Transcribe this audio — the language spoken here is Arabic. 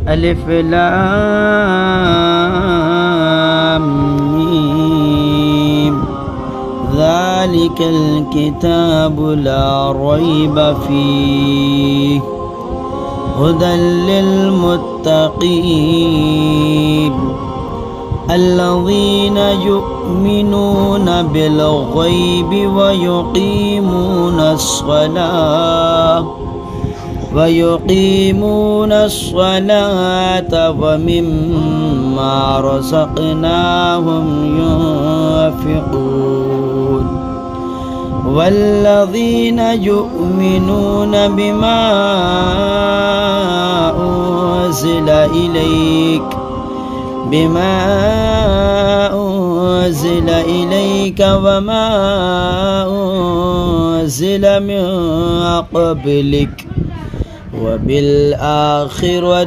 ألف لام ميم ذلك الكتاب لا ريب فيه هدى للمتقين الذين يؤمنون بالغيب ويقيمون الصلاة ومما رزقناهم ينفقون والذين يؤمنون بما أنزل إليك وما أنزل من قبلك وبالآخرة